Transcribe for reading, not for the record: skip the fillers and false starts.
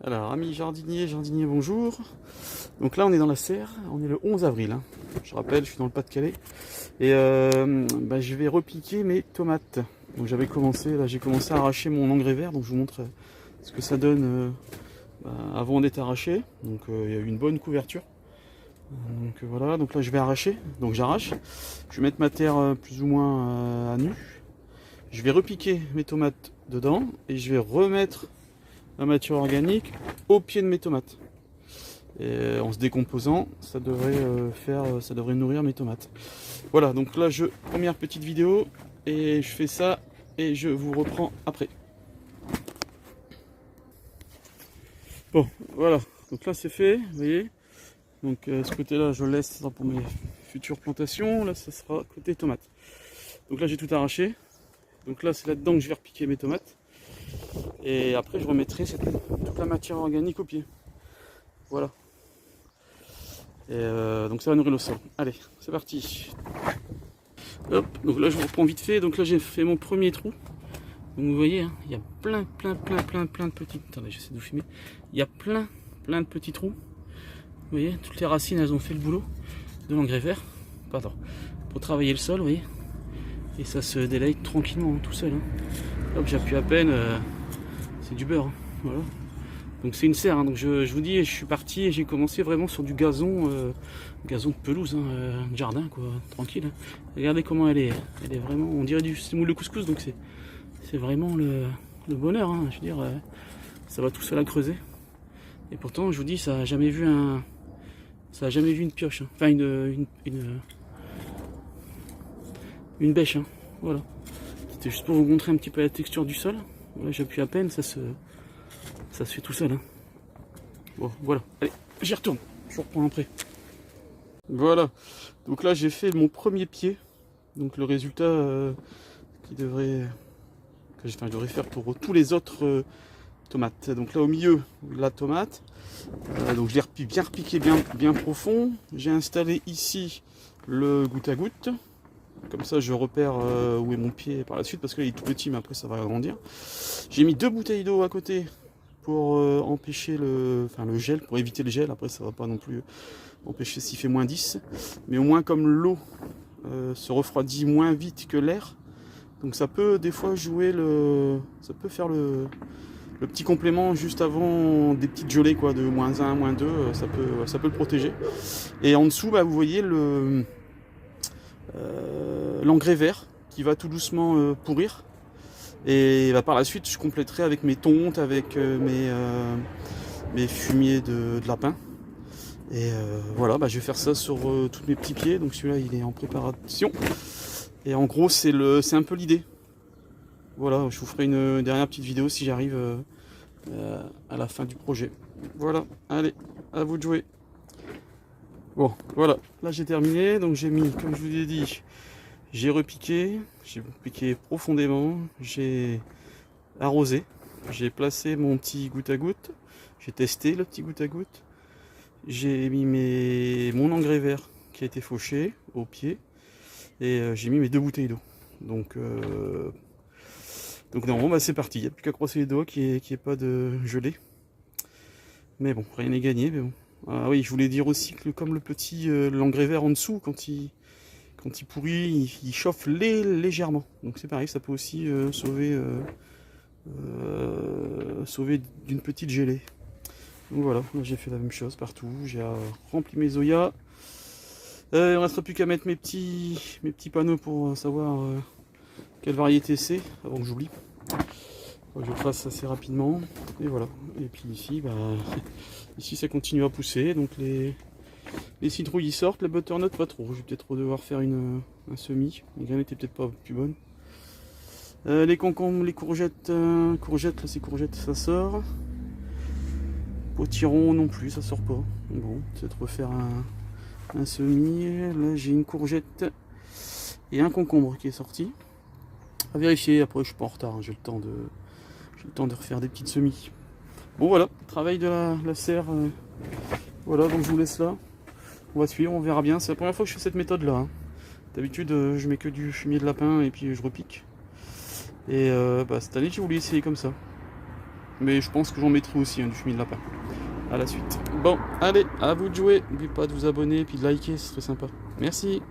Alors, amis jardiniers, bonjour. Donc là, on est dans la serre, on est le 11 avril. Hein. Je rappelle, je suis dans le Pas-de-Calais. Et je vais repiquer mes tomates. Donc j'avais commencé, là j'ai commencé à arracher mon engrais vert. Donc je vous montre ce que ça donne avant d'être arraché. Donc il y a eu une bonne couverture. Donc voilà, donc là je vais arracher. Donc j'arrache. Je vais mettre ma terre plus ou moins à nu. Je vais repiquer mes tomates dedans et je vais remettre la matière organique au pied de mes tomates. Et en se décomposant, ça devrait nourrir mes tomates. Voilà, donc là première petite vidéo et je fais ça et je vous reprends après. Bon, voilà, donc là c'est fait, vous voyez. Donc ce côté-là je le laisse pour mes futures plantations. Là ça sera côté tomates. Donc là j'ai tout arraché. Donc là c'est là-dedans que je vais repiquer mes tomates. Et après je remettrai toute la matière organique au pied. Voilà. Et donc ça va nourrir le sol. Allez, c'est parti. Hop, donc là je vous reprends vite fait. Donc là j'ai fait mon premier trou. Donc vous voyez, hein, il y a plein de petits. Attendez, j'essaie de vous filmer. Il y a plein de petits trous. Vous voyez, toutes les racines elles ont fait le boulot de l'engrais vert. Pardon. Pour travailler le sol, vous voyez. Et ça se délaye tranquillement, tout seul. Hein. Hop, j'appuie à peine. C'est du beurre. Hein. Voilà. Donc c'est une serre, hein. Donc je vous dis, je suis parti et j'ai commencé vraiment sur du gazon, gazon de pelouse, hein, de jardin quoi, tranquille. Hein. Regardez comment elle est vraiment, on dirait du semoule de couscous, donc c'est vraiment le bonheur, hein. Je veux dire, ça va tout seul à creuser. Et pourtant, je vous dis, ça a jamais vu une pioche, hein. Enfin une bêche, hein. Voilà. C'était juste pour vous montrer un petit peu la texture du sol. Voilà, j'appuie à peine, ça se fait tout seul. Hein. Bon, voilà. Allez, j'y retourne. Je vous reprends après. Voilà. Donc là, j'ai fait mon premier pied. Donc le résultat que je devrais faire pour tous les autres tomates. Donc là, au milieu, la tomate. Donc je l'ai bien repiqué, bien profond. J'ai installé ici le goutte à goutte. Comme ça, je repère où est mon pied par la suite, parce que là, il est tout petit, mais après, ça va agrandir. J'ai mis 2 bouteilles d'eau à côté pour empêcher le gel, pour éviter le gel. Après, ça va pas non plus empêcher s'il fait moins 10. Mais au moins, comme l'eau se refroidit moins vite que l'air, donc ça peut des fois jouer ça peut faire le petit complément juste avant des petites gelées, quoi, de -1, -2, ça peut le protéger. Et en dessous, bah, vous voyez l'engrais vert qui va tout doucement pourrir. Et bah, par la suite je compléterai avec mes tontes, avec mes fumiers de lapin. Et voilà, bah, je vais faire ça sur tous mes petits pieds. Donc celui-là il est en préparation. Et en gros c'est un peu l'idée. Voilà, je vous ferai une dernière petite vidéo si j'arrive à la fin du projet. Voilà, allez, à vous de jouer. Bon, voilà, là j'ai terminé, donc j'ai mis, comme je vous ai dit, j'ai repiqué profondément, j'ai arrosé, j'ai placé mon petit goutte à goutte, j'ai testé le petit goutte à goutte, j'ai mis mon engrais vert qui a été fauché au pied, et j'ai mis mes 2 bouteilles d'eau. Donc non, bah c'est parti, il n'y a plus qu'à croiser les doigts qu'il n'y ait pas de gelée. Mais bon, rien n'est gagné, mais bon. Ah oui, je voulais dire aussi que comme l'engrais vert en dessous, quand il pourrit, il chauffe légèrement. Donc c'est pareil, ça peut aussi sauver d'une petite gelée. Donc voilà, j'ai fait la même chose partout. J'ai rempli mes zoyas. Il ne restera plus qu'à mettre mes petits panneaux pour savoir quelle variété c'est, avant que j'oublie. Je le fasse assez rapidement. Et voilà. Et puis ici, bah, ici ça continue à pousser. Donc les citrouilles y sortent, la butternut pas trop. Je vais peut-être devoir faire un semis. Les graines étaient peut-être pas plus bonnes. Les concombres, les courgettes, là c'est courgettes, ça sort. Potiron non plus, ça sort pas. Bon, peut-être refaire un semis. Là j'ai une courgette et un concombre qui est sorti. À vérifier, après je suis pas en retard, hein. J'ai le temps de refaire des petites semis. Bon voilà, travail de la serre. Voilà, donc je vous laisse là. On va suivre, on verra bien. C'est la première fois que je fais cette méthode là. Hein. D'habitude, je mets que du fumier de lapin et puis je repique. Et bah, cette année, j'ai voulu essayer comme ça. Mais je pense que j'en mettrai aussi du fumier de lapin à la suite. Bon, allez, à vous de jouer. N'oubliez pas de vous abonner et puis de liker, c'est très sympa. Merci.